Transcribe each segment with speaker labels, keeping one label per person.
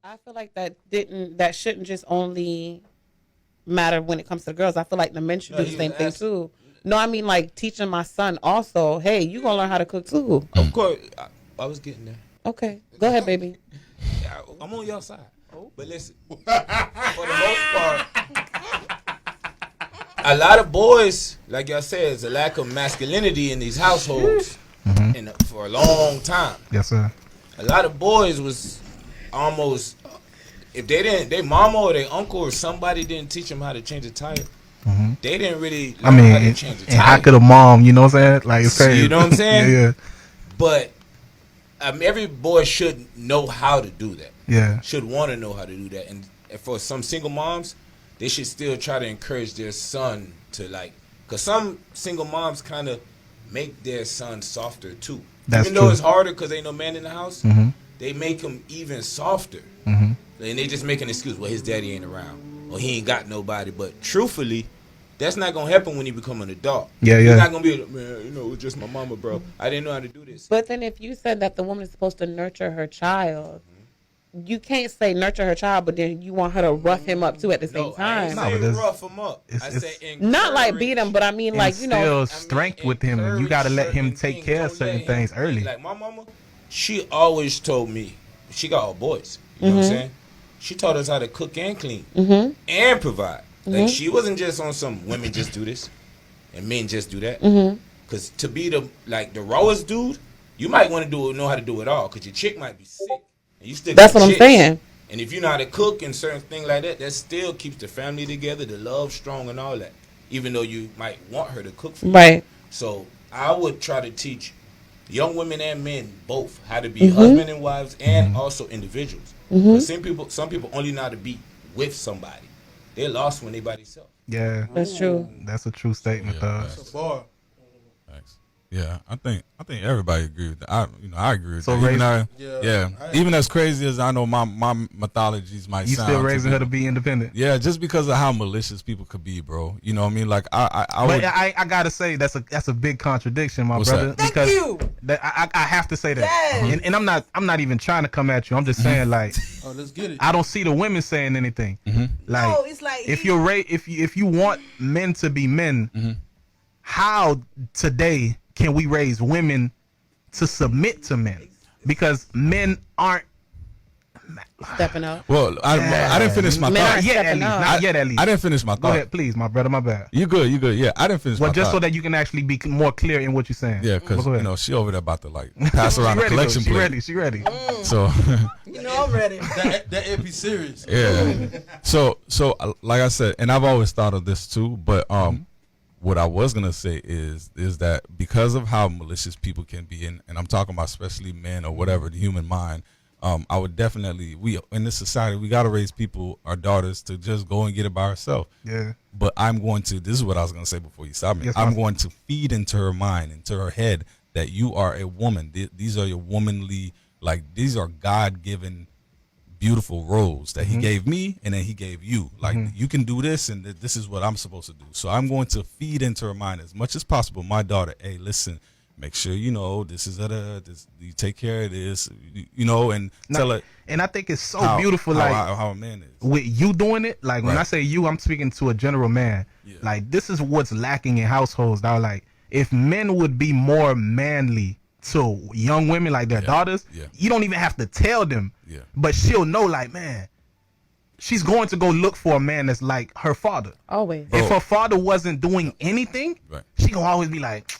Speaker 1: I feel like that shouldn't just only matter when it comes to girls. I feel like the men should do the same thing too. No, I mean like teaching my son also. Hey, you gonna learn how to cook too.
Speaker 2: Of course, I was getting there.
Speaker 1: Okay, go ahead, baby.
Speaker 2: Yeah, I'm on your side. But listen, for the most part, a lot of boys, like y'all said, there's a lack of masculinity in these households for a long time.
Speaker 3: Yes, sir.
Speaker 2: A lot of boys was almost, if they didn't, their mama or their uncle or somebody didn't teach them how to change a tire, they didn't really learn how to change a tire.
Speaker 3: And how could a mom, you know what I'm saying? Like, it's crazy.
Speaker 2: You know what I'm saying?
Speaker 3: Yeah.
Speaker 2: But every boy should know how to do that.
Speaker 3: Yeah.
Speaker 2: Should want to know how to do that. And for some single moms, they should still try to encourage their son to like, because some single moms kind of make their son softer too.
Speaker 3: That's
Speaker 2: Even though
Speaker 3: true.
Speaker 2: it's harder because ain't no man in the house, they make him even softer. And they just make an excuse, well, his daddy ain't around or he ain't got nobody. But truthfully, that's not going to happen when you become an adult.
Speaker 3: Yeah,
Speaker 2: He's
Speaker 3: yeah.
Speaker 2: not going to be like, man, you know, it was just my mama, bro. I didn't know how to do this.
Speaker 1: But then if you said that the woman is supposed to nurture her child, you can't say nurture her child, but then you want her to rough him up too at the same
Speaker 2: I
Speaker 1: time.
Speaker 2: ain't
Speaker 3: No, but
Speaker 2: say
Speaker 3: it's-
Speaker 2: rough him up. I
Speaker 3: it's-
Speaker 2: say
Speaker 1: Not like beat him, but I mean like, you know.
Speaker 3: Instill strength with him, and you got to let him take care of certain things early.
Speaker 2: Like my mama, she always told me, she got all boys. You know what I'm saying? She taught us how to cook and clean and provide. Like she wasn't just on some women just do this and men just do that. Because to be the rawest dude, you might want to know how to do it all. Because your chick might be sick, and you still.
Speaker 1: That's
Speaker 2: got
Speaker 1: what I'm
Speaker 2: chicks.
Speaker 1: saying.
Speaker 2: And if you know how to cook and certain things like that, that still keeps the family together, the love strong and all that. Even though you might want her to cook for you.
Speaker 1: Right.
Speaker 2: So I would try to teach young women and men both how to be husband and wives and also individuals. But some people only know how to be with somebody. They're lost when they by themselves.
Speaker 3: Yeah,
Speaker 1: That's true.
Speaker 3: that's a true statement, though.
Speaker 4: Facts. Yeah, I think everybody agree with that. I agree with
Speaker 3: So
Speaker 4: that.
Speaker 3: raise-
Speaker 4: Even as crazy as I know my mythologies might
Speaker 3: You
Speaker 4: sound.
Speaker 3: still
Speaker 4: to
Speaker 3: raising her to
Speaker 4: people.
Speaker 3: be independent.
Speaker 4: Yeah, just because of how malicious people could be, bro. You know what I mean? Like I
Speaker 3: But
Speaker 4: would.
Speaker 3: I gotta say that's a big contradiction, my
Speaker 4: What's
Speaker 3: brother.
Speaker 4: that?
Speaker 3: Because
Speaker 5: you.
Speaker 3: that I have to say that,
Speaker 5: Yes.
Speaker 3: and I'm not even trying to come at you. I'm just saying like
Speaker 6: Oh, let's get it.
Speaker 3: I don't see the women saying anything. Like
Speaker 5: No, it's like
Speaker 3: if you're if you want men to be men, how today can we raise women to submit to men? Because men aren't.
Speaker 1: Stepping up.
Speaker 4: Well, I didn't finish my
Speaker 1: Man,
Speaker 4: thought.
Speaker 3: Not yet, at
Speaker 1: stepping
Speaker 3: least.
Speaker 1: up.
Speaker 3: Not yet, at least.
Speaker 4: I didn't finish my
Speaker 3: Go
Speaker 4: thought.
Speaker 3: ahead, please, my brother. My bad.
Speaker 4: You good? Yeah, I didn't finish
Speaker 3: Well,
Speaker 4: my
Speaker 3: just
Speaker 4: thought.
Speaker 3: so that you can actually be more clear in what you're saying.
Speaker 4: Yeah, because
Speaker 3: Go ahead.
Speaker 4: you know she over there about to like pass
Speaker 3: She
Speaker 4: around the
Speaker 3: ready,
Speaker 4: collection
Speaker 3: though.
Speaker 4: plate.
Speaker 3: She ready.
Speaker 4: So
Speaker 5: you know I'm ready.
Speaker 6: That AP serious.
Speaker 4: yeah. So like I said, and I've always thought of this too, but what I was gonna say is that because of how malicious people can be, and I'm talking about especially men or whatever, the human mind. I would definitely, we in this society, we got to raise people, our daughters, to just go and get it by herself.
Speaker 3: Yeah.
Speaker 4: But I'm going to, this is what I was going to say before you stop me.
Speaker 3: Yes,
Speaker 4: I'm
Speaker 3: ma'am.
Speaker 4: going to feed into her mind, into her head, that you are a woman. These are your womanly, like, these are God-given, beautiful roles that he gave me and then he gave you. Like, you can do this and this is what I'm supposed to do. So I'm going to feed into her mind as much as possible. My daughter, hey, listen, make sure you know this is this, you take care of this, you know, and tell her.
Speaker 3: And I think it's so
Speaker 4: how-
Speaker 3: beautiful,
Speaker 4: how,
Speaker 3: like
Speaker 4: how a man is.
Speaker 3: with you doing it. Like when
Speaker 4: Right.
Speaker 3: I say you, I'm speaking to a general man.
Speaker 4: Yeah.
Speaker 3: Like this is what's lacking in households. Now, like if men would be more manly to young women, like their daughters,
Speaker 4: Yeah.
Speaker 3: you don't even have to tell them.
Speaker 4: Yeah.
Speaker 3: But she'll know, like, man, she's going to go look for a man that's like her father.
Speaker 1: Always.
Speaker 3: If her father wasn't doing anything,
Speaker 4: Right.
Speaker 3: she gonna always be like,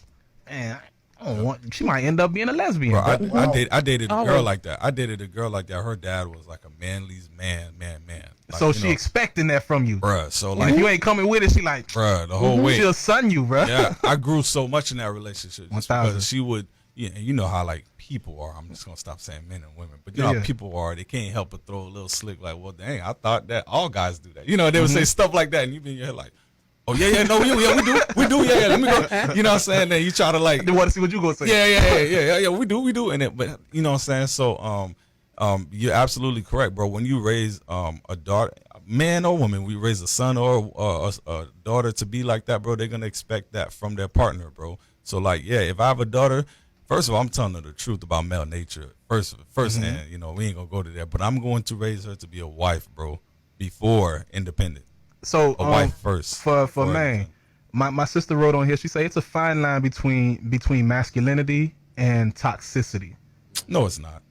Speaker 3: man, I don't want. She might end up being a lesbian.
Speaker 4: Bro,
Speaker 3: but-
Speaker 4: I dated a girl
Speaker 1: Always.
Speaker 4: like that. I dated a girl like that. Her dad was like a manly's man. Like,
Speaker 3: so
Speaker 4: you
Speaker 3: she
Speaker 4: know,
Speaker 3: expecting that from you.
Speaker 4: bruh. So
Speaker 3: And
Speaker 4: like,
Speaker 3: if you ain't coming with it, she like,
Speaker 4: bruh, the whole way.
Speaker 3: she'll son you, bruh.
Speaker 4: Yeah, I grew so much in that relationship just
Speaker 3: 1000.
Speaker 4: because she would. Yeah, and you know how like people are. I'm just gonna stop saying men and women, but you know
Speaker 3: Yeah.
Speaker 4: how people are. They can't help but throw a little slick, like, well, dang, I thought that all guys do that. You know, they would say stuff like that, and you be in your head like, oh yeah, no, yeah, we do, yeah, let me go. You know what I'm saying? Then you try to like,
Speaker 3: They want to see what you gonna say.
Speaker 4: yeah, we do, and it, but you know what I'm saying. So, you're absolutely correct, bro. When you raise a daughter, man or woman, we raise a son or a daughter to be like that, bro. They're gonna expect that from their partner, bro. So like, yeah, if I have a daughter, First of all, I'm telling her the truth about male nature. First hand, you know, we ain't gonna go to that. But I'm going to raise her to be a wife, bro, before independent.
Speaker 3: So
Speaker 4: A wife first.
Speaker 3: For
Speaker 4: before
Speaker 3: man,
Speaker 4: anything.
Speaker 3: my sister wrote on here. She said it's a fine line between masculinity and toxicity.
Speaker 4: No, it's not.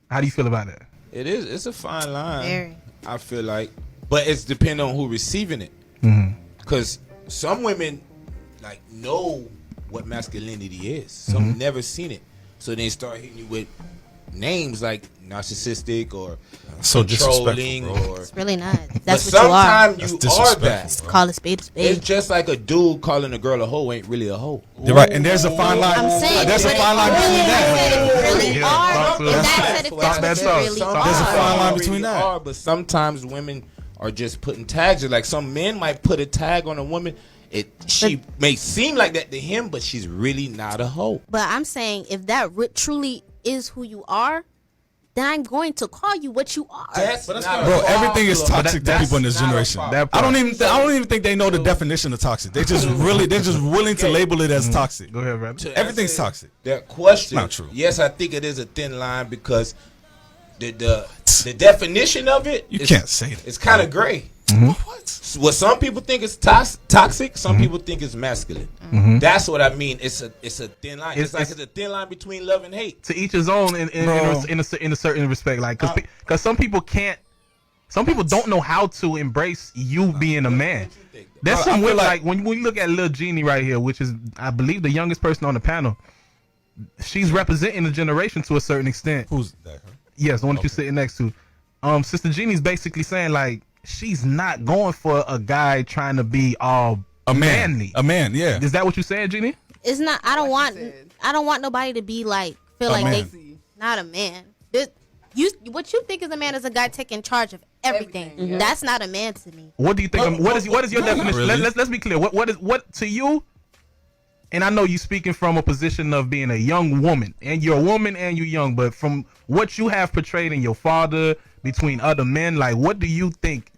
Speaker 3: How do you feel about that?
Speaker 2: It is. It's a fine line.
Speaker 5: Very.
Speaker 2: I feel like, but it's depending on who receiving it. Because some women like know what masculinity is. Some never seen it, so they start hitting you with names like narcissistic or
Speaker 4: So
Speaker 2: controlling,
Speaker 4: disrespectful, bro.
Speaker 2: or.
Speaker 5: It's really not. That's
Speaker 2: But
Speaker 5: what you are.
Speaker 2: sometimes
Speaker 4: That's
Speaker 2: you are
Speaker 4: disrespectful,
Speaker 2: that.
Speaker 4: bro.
Speaker 5: Call a spade a spade.
Speaker 2: It's just like a dude calling a girl a hoe ain't really a hoe.
Speaker 4: You're right, and there's a fine line.
Speaker 5: I'm saying,
Speaker 4: There's a
Speaker 5: but
Speaker 4: fine line between that.
Speaker 5: If you really
Speaker 3: Yeah,
Speaker 5: are,
Speaker 3: talk to
Speaker 5: if
Speaker 3: us.
Speaker 5: that's it, if
Speaker 3: Talk that
Speaker 5: that's what
Speaker 3: talk.
Speaker 5: you really
Speaker 3: There's
Speaker 4: There's a
Speaker 5: are.
Speaker 4: fine line
Speaker 2: Really
Speaker 4: between that.
Speaker 2: are, but sometimes women are just putting tags. Like some men might put a tag on a woman. She may seem like that to him, but she's really not a hoe.
Speaker 5: But I'm saying, if that truly is who you are, then I'm going to call you what you are.
Speaker 2: That's
Speaker 6: But that's
Speaker 2: not
Speaker 6: not-
Speaker 2: a
Speaker 4: Bro, everything is
Speaker 2: problem.
Speaker 4: toxic to
Speaker 3: that's
Speaker 4: people in this
Speaker 2: not a
Speaker 4: generation.
Speaker 2: problem.
Speaker 3: That
Speaker 4: I don't even think they know the definition of toxic. They're just willing to label it as toxic.
Speaker 3: Go ahead, brother.
Speaker 2: To
Speaker 4: Everything's
Speaker 2: answer
Speaker 4: toxic.
Speaker 2: That question,
Speaker 4: It's not true.
Speaker 2: Yes, I think it is a thin line because the definition of it,
Speaker 4: You can't say that.
Speaker 2: It's kind of gray.
Speaker 4: What?
Speaker 2: What some people think is toxic, some people think it's masculine. That's what I mean. It's a thin line. It's like it's a thin line between love and hate.
Speaker 3: To each his own in a certain respect, like because some people don't know how to embrace you being a man. There's
Speaker 4: I
Speaker 3: some
Speaker 4: feel
Speaker 3: women
Speaker 4: like-
Speaker 3: like when you look at Lil Jeannie right here, which is I believe the youngest person on the panel. She's representing the generation to a certain extent.
Speaker 4: Who's that? Her?
Speaker 3: Yes, the one that you're sitting next to. Sister Jeannie's basically saying like she's not going for a guy trying to be all manly.
Speaker 4: A man, yeah.
Speaker 3: Is that what you saying, Jeannie?
Speaker 5: It's not. I don't want nobody to be like feel
Speaker 4: A
Speaker 5: like
Speaker 4: man.
Speaker 5: they not a man. What you think is a man is a guy taking charge of everything. That's not a man to me.
Speaker 3: What do you think? What is your definition?
Speaker 4: really.
Speaker 3: Let's be clear. What to you? And I know you speaking from a position of being a young woman, and you're a woman and you're young. But from what you have portrayed in your father between other men, like what do you think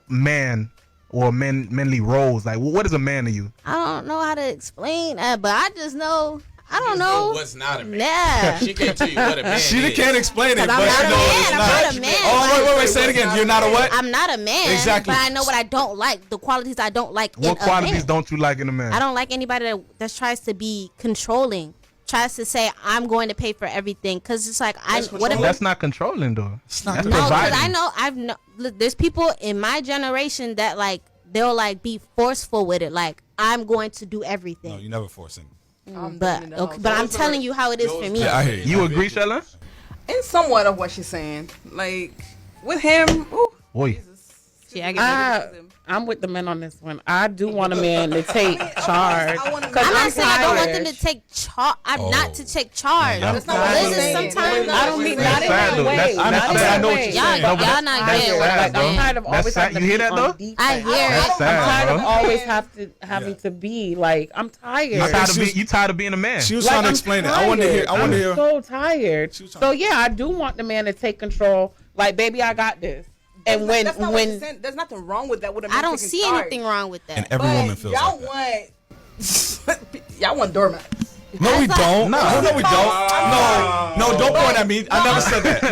Speaker 3: man or manly roles? Like what is a man to you?
Speaker 5: I don't know how to explain that, but I just know. I don't know.
Speaker 2: What's not a man?
Speaker 5: Yeah.
Speaker 2: She can't tell you what a man
Speaker 4: She
Speaker 2: is.
Speaker 4: can't explain it,
Speaker 5: I'm
Speaker 4: but
Speaker 5: not
Speaker 4: you
Speaker 5: a
Speaker 4: know
Speaker 5: man.
Speaker 4: it's
Speaker 5: I'm
Speaker 4: not.
Speaker 5: not a man.
Speaker 4: Oh, wait, say it again. You're not a what?
Speaker 5: I'm not a man.
Speaker 4: Exactly.
Speaker 5: But I know what I don't like. The qualities I don't like in
Speaker 3: What
Speaker 5: a
Speaker 3: qualities
Speaker 5: man.
Speaker 3: don't you like in a man?
Speaker 5: I don't like anybody that tries to be controlling, tries to say I'm going to pay for everything, because it's like what if
Speaker 3: That's not controlling though.
Speaker 4: It's not
Speaker 3: That's
Speaker 5: no? Because
Speaker 3: providing.
Speaker 5: there's people in my generation that like they'll like be forceful with it, like I'm going to do everything.
Speaker 4: No, you never force him.
Speaker 5: But I'm telling you how it is for me.
Speaker 4: Yeah, I hear you.
Speaker 3: You agree, Shella?
Speaker 7: And somewhat of what she's saying. Like, with him, ooh,
Speaker 3: Boy,
Speaker 5: See, I get
Speaker 1: I'm with the men on this one. I do want a man to take charge.
Speaker 7: I wanna-
Speaker 1: 'Cause
Speaker 5: I'm not saying I don't want them
Speaker 1: tired.
Speaker 5: to take charge. I'm not to take charge.
Speaker 4: Yeah.
Speaker 7: That's not what I'm
Speaker 5: Listen,
Speaker 7: saying.
Speaker 5: sometimes
Speaker 1: I don't mean not in
Speaker 3: That's
Speaker 1: that
Speaker 3: sad, though.
Speaker 1: way.
Speaker 3: That's-
Speaker 1: Not
Speaker 3: that's
Speaker 1: in
Speaker 3: sad.
Speaker 1: that
Speaker 3: I know what
Speaker 1: way.
Speaker 3: you're
Speaker 5: Y'all,
Speaker 3: saying. No, but
Speaker 5: y'all not
Speaker 3: that's
Speaker 5: getting what
Speaker 3: sad,
Speaker 5: I'm
Speaker 3: bro.
Speaker 1: I'm
Speaker 5: saying.
Speaker 1: tired of
Speaker 3: That's
Speaker 1: always
Speaker 3: sad.
Speaker 1: having to
Speaker 3: You hear
Speaker 1: be
Speaker 3: that,
Speaker 1: on
Speaker 3: though?
Speaker 1: defense.
Speaker 5: I hear
Speaker 3: That's
Speaker 5: it.
Speaker 3: sad,
Speaker 1: I'm tired
Speaker 3: bro.
Speaker 1: of always having to be like I'm tired.
Speaker 3: You tired of being a man?
Speaker 4: She was
Speaker 1: Like,
Speaker 4: trying to
Speaker 1: I'm
Speaker 4: explain it. I want to hear.
Speaker 1: I'm so tired.
Speaker 4: She was trying
Speaker 1: So
Speaker 4: to-
Speaker 1: yeah, I do want the man to take control. Like, baby, I got this. And
Speaker 7: that's not what she's saying. There's nothing wrong with that. With a man
Speaker 5: I don't
Speaker 7: taking
Speaker 5: see
Speaker 7: charge.
Speaker 5: anything wrong with
Speaker 4: And
Speaker 5: that.
Speaker 4: every
Speaker 7: But
Speaker 4: woman feels
Speaker 7: y'all
Speaker 4: like that.
Speaker 7: y'all want doormats.
Speaker 4: No, we don't. No, we don't. No, don't point at me. I never said that.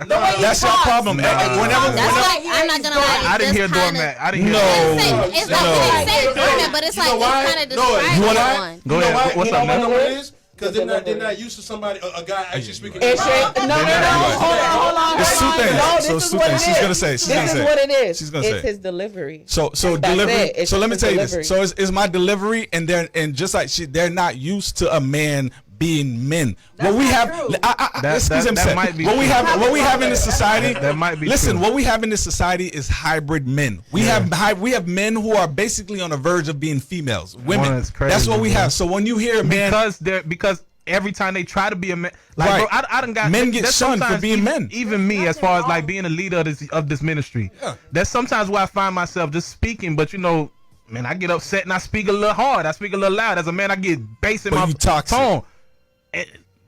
Speaker 4: No. That's your problem. Whenever.
Speaker 5: That's like I'm not gonna lie.
Speaker 3: I didn't
Speaker 5: it's
Speaker 3: hear
Speaker 5: kinda-
Speaker 3: doormat. I didn't hear.
Speaker 4: No.
Speaker 5: It's like they say doormat, but it's like it's kind of describing one.
Speaker 3: Go ahead. What's up,
Speaker 6: You know
Speaker 3: man?
Speaker 6: what it is? Because they're not used to somebody, a guy actually speaking.
Speaker 1: It's no. Hold on.
Speaker 4: It's two things.
Speaker 1: No,
Speaker 4: So
Speaker 1: this
Speaker 4: it's
Speaker 1: is
Speaker 4: two
Speaker 1: what
Speaker 4: things.
Speaker 1: it
Speaker 4: She's
Speaker 1: is.
Speaker 4: gonna say. She's gonna
Speaker 1: This
Speaker 4: say.
Speaker 1: is what it is.
Speaker 4: She's gonna
Speaker 1: It's
Speaker 4: say.
Speaker 1: his delivery.
Speaker 4: So
Speaker 1: That's
Speaker 4: delivery.
Speaker 1: it. It's
Speaker 4: So let me
Speaker 1: just
Speaker 4: tell you
Speaker 1: delivery.
Speaker 4: this. So it's my delivery, and just like they're not used to a man being men. What we have,
Speaker 3: That might be
Speaker 4: what we
Speaker 3: true.
Speaker 4: have in this society.
Speaker 3: That might be
Speaker 4: Listen,
Speaker 3: true.
Speaker 4: what we have in this society is hybrid men. We have men who are basically on the verge of being females, women.
Speaker 3: That's crazy,
Speaker 4: That's what we
Speaker 3: bro.
Speaker 4: have. So when you hear a man,
Speaker 3: because every time they try to be a man, like
Speaker 4: Right.
Speaker 3: bro, I done got
Speaker 4: Men get
Speaker 3: that's
Speaker 4: shunned for
Speaker 3: sometimes
Speaker 4: being
Speaker 3: even,
Speaker 4: men.
Speaker 3: Even me, as far as like being a leader of this ministry, that's sometimes where I find myself just speaking. But you know, man, I get upset and I speak a little hard. I speak a little loud. As a man, I get bass in
Speaker 4: But
Speaker 3: my
Speaker 4: you toxic.
Speaker 3: tone.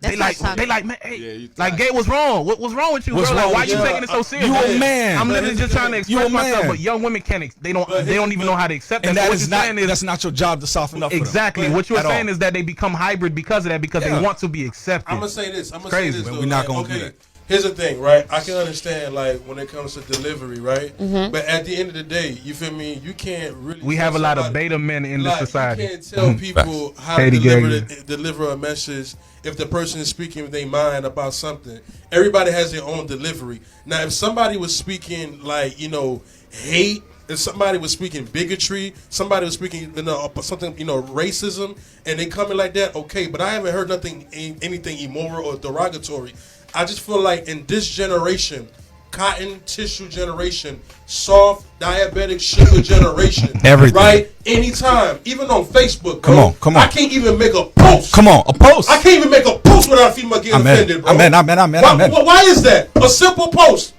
Speaker 5: That's not toxic.
Speaker 3: They like, man, hey,
Speaker 6: you
Speaker 3: like, Gay, what's wrong? What's wrong with you,
Speaker 4: What's
Speaker 3: bro?
Speaker 4: wrong
Speaker 3: Like, why
Speaker 4: with
Speaker 3: you
Speaker 4: you?
Speaker 3: taking it so serious?
Speaker 4: You a man.
Speaker 3: I'm literally just trying to
Speaker 4: You a
Speaker 3: express myself,
Speaker 4: man.
Speaker 3: but young women can't. They don't even know how to accept that.
Speaker 4: And
Speaker 3: So
Speaker 4: that
Speaker 3: what
Speaker 4: is
Speaker 3: you're
Speaker 4: not
Speaker 3: saying is
Speaker 4: that's not your job to soften up.
Speaker 3: exactly
Speaker 4: for them.
Speaker 3: what you're
Speaker 4: At all.
Speaker 3: saying is that they become hybrid because of that, because they want to be accepted.
Speaker 6: I'm gonna say this.
Speaker 3: Crazy.
Speaker 6: Though,
Speaker 4: We're not
Speaker 6: like,
Speaker 4: gonna do that.
Speaker 6: Here's the thing, right? I can understand, like, when it comes to delivery, right?
Speaker 1: Mm-hmm.
Speaker 6: But at the end of the day, you feel me? You can't really.
Speaker 3: We
Speaker 6: tell
Speaker 3: have a lot of
Speaker 6: somebody-
Speaker 3: beta men in this
Speaker 6: like,
Speaker 3: society.
Speaker 6: You can't tell people how to
Speaker 3: Katie
Speaker 6: deliver a message if the person is speaking with their mind about something. Everybody has their own delivery. Now, if somebody was speaking, like, hate, if somebody was speaking bigotry, somebody was speaking, something, racism, and they coming like that, okay. But I haven't heard anything immoral or derogatory. I just feel like in this generation, cotton tissue generation, soft diabetic sugar generation,
Speaker 4: Everything.
Speaker 6: right? Anytime, even on Facebook, bro.
Speaker 4: Come on.
Speaker 6: I can't even make a post.
Speaker 4: Come on, a post.
Speaker 6: I can't even make a post without a female getting offended, bro.
Speaker 4: Amen.
Speaker 6: Why is that? A simple post.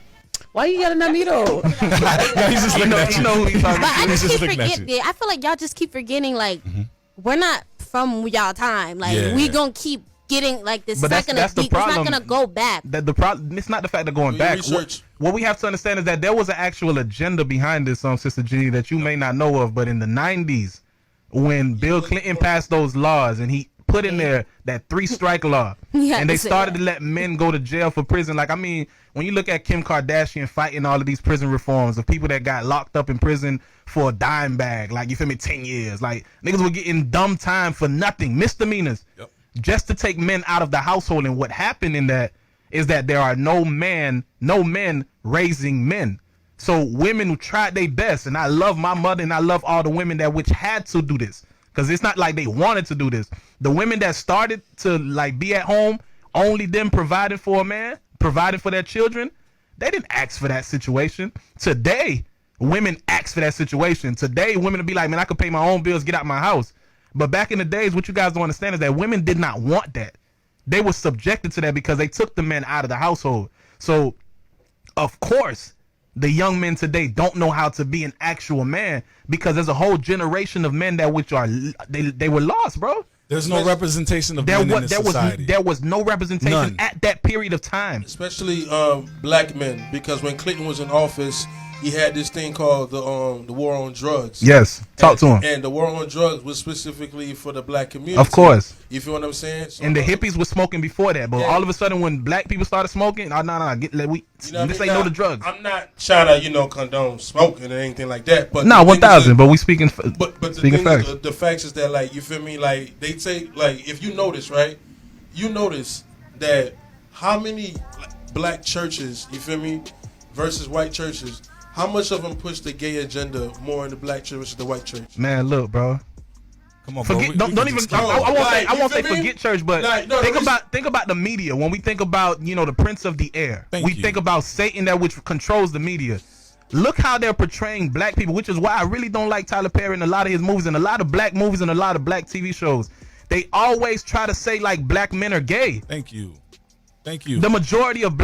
Speaker 1: Why you yelling at me though?
Speaker 4: He's just looking at you.
Speaker 3: You know who he's talking
Speaker 5: But I
Speaker 3: to.
Speaker 5: just
Speaker 4: just
Speaker 5: keep
Speaker 4: looking at
Speaker 5: forgetting. I feel like y'all just keep forgetting. Like we're not from y'all time. Like
Speaker 4: Yeah.
Speaker 5: we gonna keep getting like this.
Speaker 3: But
Speaker 5: It's not gonna
Speaker 3: that's the
Speaker 5: be. It's not
Speaker 3: problem.
Speaker 5: gonna go back.
Speaker 3: That the problem. It's not the fact of going
Speaker 6: Do
Speaker 3: back.
Speaker 6: your research.
Speaker 3: What we have to understand is that there was an actual agenda behind this, Sister G, that you may not know of. But in the '90s, when Bill Clinton passed those laws and he put in there that 3-strike law,
Speaker 5: Yeah,
Speaker 3: and they
Speaker 5: that's it.
Speaker 3: started to let men go to jail for prison. Like, I mean, when you look at Kim Kardashian fighting all of these prison reforms of people that got locked up in prison for a dime bag, like, you feel me, 10 years. Like, niggas were getting dumb time for nothing, misdemeanors, just to take men out of the household. And what happened in that is that there are no men raising men. So women who tried their best, and I love my mother and I love all the women that which had to do this, because it's not like they wanted to do this. The women that started to like be at home, only them providing for a man, providing for their children, they didn't ask for that situation. Today, women ask for that situation. Today, women will be like, man, I could pay my own bills, get out my house. But back in the days, what you guys don't understand is that women did not want that. They were subjected to that because they took the men out of the household. So, of course, the young men today don't know how to be an actual man, because there's a whole generation of men that which are they were lost, bro.
Speaker 4: There's no representation of men in this society.
Speaker 3: There was no representation
Speaker 4: None.
Speaker 3: at that period of time.
Speaker 6: Especially black men, because when Clinton was in office, he had this thing called the war on drugs.
Speaker 3: Yes, talk to him.
Speaker 6: And the war on drugs was specifically for the black community.
Speaker 3: Of course.
Speaker 6: You feel what I'm saying? So,
Speaker 3: And the hippies were smoking before that, but
Speaker 6: Yeah.
Speaker 3: all of a sudden when black people started smoking, no, this
Speaker 6: you know what I
Speaker 3: ain't
Speaker 6: mean?
Speaker 3: no
Speaker 6: Now,
Speaker 3: to drugs.
Speaker 6: I'm not trying to, condone smoking or anything like that. But
Speaker 3: No,
Speaker 6: the thing is
Speaker 3: 1,000.
Speaker 6: that-
Speaker 3: But we speaking.
Speaker 6: But the
Speaker 3: speaking
Speaker 6: thing
Speaker 3: facts.
Speaker 6: is, the facts is that, like, you feel me, like, they say, like, if you notice, right, you notice that how many black churches, you feel me, versus white churches, how much of them push the gay agenda more in the black church versus the white church?
Speaker 3: Man, look, bro.
Speaker 4: Come on, bro.
Speaker 3: Forget.
Speaker 4: We
Speaker 3: Don't
Speaker 4: can
Speaker 3: even.
Speaker 4: just
Speaker 3: I
Speaker 4: keep
Speaker 3: won't
Speaker 4: going.
Speaker 3: say.
Speaker 6: Like,
Speaker 3: I
Speaker 6: you
Speaker 3: won't say
Speaker 6: feel me?
Speaker 3: forget church, but
Speaker 6: Like, no,
Speaker 3: think about the media. When we think about the Prince of the Air,
Speaker 4: Thank
Speaker 3: we
Speaker 4: you.
Speaker 3: think about Satan that which controls the media. Look how they're portraying black people, which is why I really don't like Tyler Perry and a lot of his movies and a lot of black movies and a lot of black TV shows. They always try to say like black men are gay.
Speaker 4: Thank you.
Speaker 3: The majority of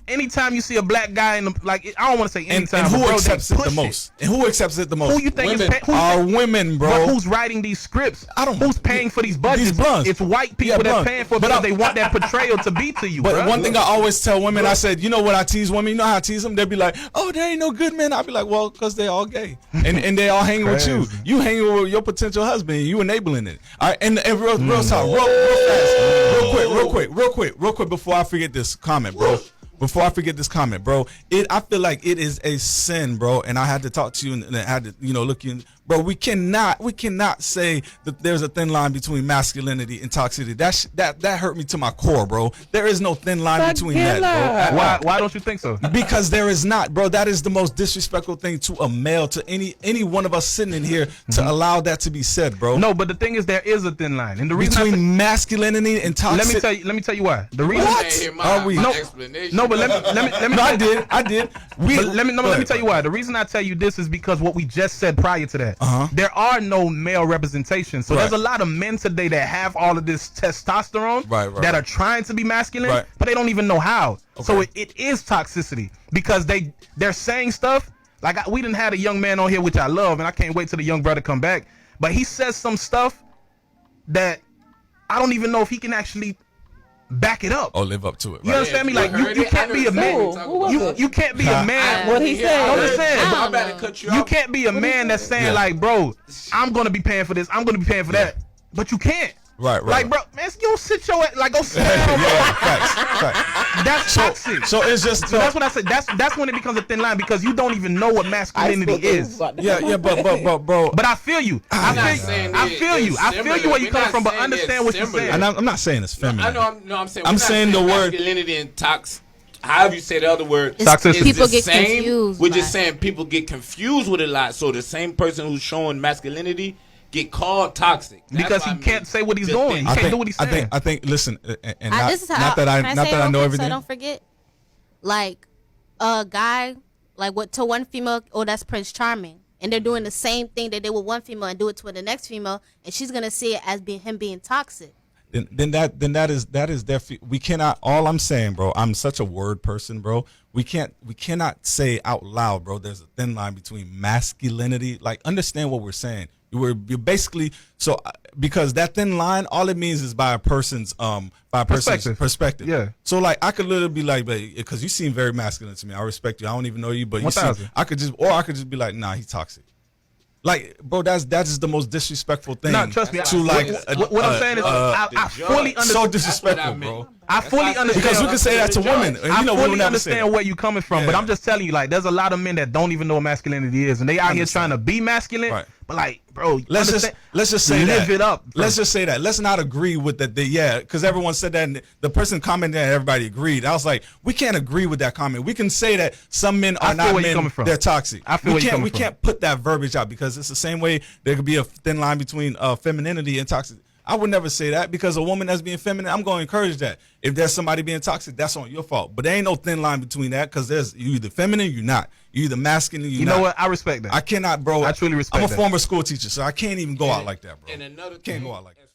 Speaker 3: anytime you see a black guy in the, like, I don't want to say
Speaker 4: And
Speaker 3: anytime,
Speaker 4: who
Speaker 3: but bro,
Speaker 4: accepts
Speaker 3: they
Speaker 4: it the
Speaker 3: push
Speaker 4: most? And who accepts it the most?
Speaker 3: Who you think
Speaker 6: Women.
Speaker 4: Are women, bro.
Speaker 3: But who's writing these scripts? Who's paying for these budgets?
Speaker 4: These blunts.
Speaker 3: It's white people
Speaker 4: Yeah,
Speaker 3: that's
Speaker 4: blunt.
Speaker 3: paying for it
Speaker 4: But
Speaker 3: because
Speaker 4: I-
Speaker 3: they want that portrayal to be to you,
Speaker 4: But
Speaker 3: bro.
Speaker 4: one thing I always tell women, I said, you know what I tease women? You know how I tease them? They'll be like, oh, there ain't no good men. I'll be like, well, because they all gay. And they all hanging with you.
Speaker 3: Crazy.
Speaker 4: You hanging with your potential husband. You enabling it. All right, and real talk, real fast, real quick, before I forget this comment, bro. Before I forget this comment, bro, I feel like it is a sin, bro, and I had to talk to you and I had to, look you in. Bro, we cannot say that there's a thin line between masculinity and toxicity. That hurt me to my core, bro. There is no thin line between that, bro.
Speaker 3: Why don't you think so?
Speaker 4: Because there is not, bro. That is the most disrespectful thing to a male, to any one of us sitting in here, to allow that to be said, bro.
Speaker 3: No, but the thing is, there is a thin line, and the reason
Speaker 4: Between masculinity and toxicity.
Speaker 3: let me tell you why. The reason.
Speaker 4: Are we?
Speaker 3: No,
Speaker 8: explanation.
Speaker 3: no, but let me.
Speaker 4: No, I did.
Speaker 3: But let me tell you why. The reason I tell you this is because what we just said prior to that. There are no male representation. So there's a lot of men today that have all of this testosterone that are trying to be masculine, but they don't even know how. So it is toxicity because they're saying stuff like we done had a young man on here, which I love, and I can't wait till the young brother come back. But he says some stuff that I don't even know if he can actually back it up.
Speaker 4: Oh, live up to it.
Speaker 3: You
Speaker 4: Right?
Speaker 3: understand me? Like you can't be a man. You can't be a man.
Speaker 1: What he said?
Speaker 3: I'm just saying.
Speaker 2: I'm about to cut you
Speaker 3: You
Speaker 2: off.
Speaker 3: can't be a man that's saying like, bro, I'm gonna be paying for this. I'm gonna be paying for that. But you can't.
Speaker 4: Right.
Speaker 3: Like, bro, man, you don't sit your like go sit down.
Speaker 4: Yeah, facts.
Speaker 3: That's toxic.
Speaker 4: So it's just
Speaker 3: So that's what I said. That's when it becomes a thin line because you don't even know what masculinity is.
Speaker 4: yeah, but bro.
Speaker 3: But I feel you. I feel you. I feel you where you coming from, but understand what you're saying.
Speaker 4: And I'm not saying it's feminine.
Speaker 2: I'm saying.
Speaker 4: I'm saying the word
Speaker 2: masculinity and however you say the other word.
Speaker 3: Toxicity.
Speaker 5: People
Speaker 2: the
Speaker 5: get
Speaker 2: same.
Speaker 5: confused.
Speaker 2: We're just
Speaker 5: by it.
Speaker 2: saying people get confused with it a lot. So the same person who's showing masculinity get called toxic That's
Speaker 3: Because
Speaker 2: what
Speaker 3: he
Speaker 2: I mean.
Speaker 3: can't say what he's
Speaker 2: Just
Speaker 3: doing. He
Speaker 2: think-
Speaker 3: can't do what he's saying.
Speaker 4: I think. Listen, and
Speaker 5: This is how
Speaker 4: not that
Speaker 5: can
Speaker 4: I
Speaker 5: say it
Speaker 4: know
Speaker 5: real quick
Speaker 4: everything.
Speaker 5: So I don't forget. Like a guy, like what to one female, oh that's Prince Charming, and they're doing the same thing they did with one female and do it to the next female, and she's gonna see it as him being toxic.
Speaker 4: Then that is their. We cannot. All I'm saying, bro. I'm such a word person, bro. We cannot say out loud, bro. There's a thin line between masculinity. Like, understand what we're saying. You're basically because that thin line, all it means is by a person's perspective.
Speaker 3: Yeah.
Speaker 4: So like I could literally be like, because you seem very masculine to me. I respect you. I don't even know you, but you seem,
Speaker 3: 1,000.
Speaker 4: I could just be like, nah, he's toxic. Like, bro, that's just the most disrespectful thing.
Speaker 3: No, trust me.
Speaker 4: To like,
Speaker 3: what I'm saying is, I fully understand.
Speaker 4: so disrespectful, bro.
Speaker 3: I fully understand
Speaker 4: Because we can say that to women. And,
Speaker 3: I
Speaker 4: you know, we
Speaker 3: fully
Speaker 4: would never say
Speaker 3: understand
Speaker 4: that.
Speaker 3: where you coming from, but
Speaker 4: Yeah.
Speaker 3: I'm just telling you, like, there's a lot of men that don't even know what masculinity is, and they out here trying to be masculine.
Speaker 4: Right.
Speaker 3: But like, bro,
Speaker 4: Let's just say
Speaker 3: live
Speaker 4: that.
Speaker 3: it up.
Speaker 4: Let's just say that. Let's not agree with that. Because everyone said that, and the person commented, and everybody agreed. I was like, we can't agree with that comment. We can say that some men
Speaker 3: I
Speaker 4: are
Speaker 3: feel
Speaker 4: not
Speaker 3: where you're coming
Speaker 4: men;
Speaker 3: from.
Speaker 4: they're toxic.
Speaker 3: I feel where you're coming
Speaker 4: we
Speaker 3: from.
Speaker 4: can't put that verbiage out because it's the same way there could be a thin line between femininity and toxic. I would never say that because a woman that's being feminine, I'm going to encourage that. If there's somebody being toxic, that's on your fault. But there ain't no thin line between that because you either feminine, you're not. You either masculine, you're
Speaker 3: You
Speaker 4: not.
Speaker 3: know what? I respect that.
Speaker 4: I cannot, bro.
Speaker 3: I truly respect
Speaker 4: I'm a
Speaker 3: that.
Speaker 4: former school teacher, so I can't even go out like that, bro.
Speaker 2: And another
Speaker 4: Can't
Speaker 2: thing,
Speaker 4: go out like that.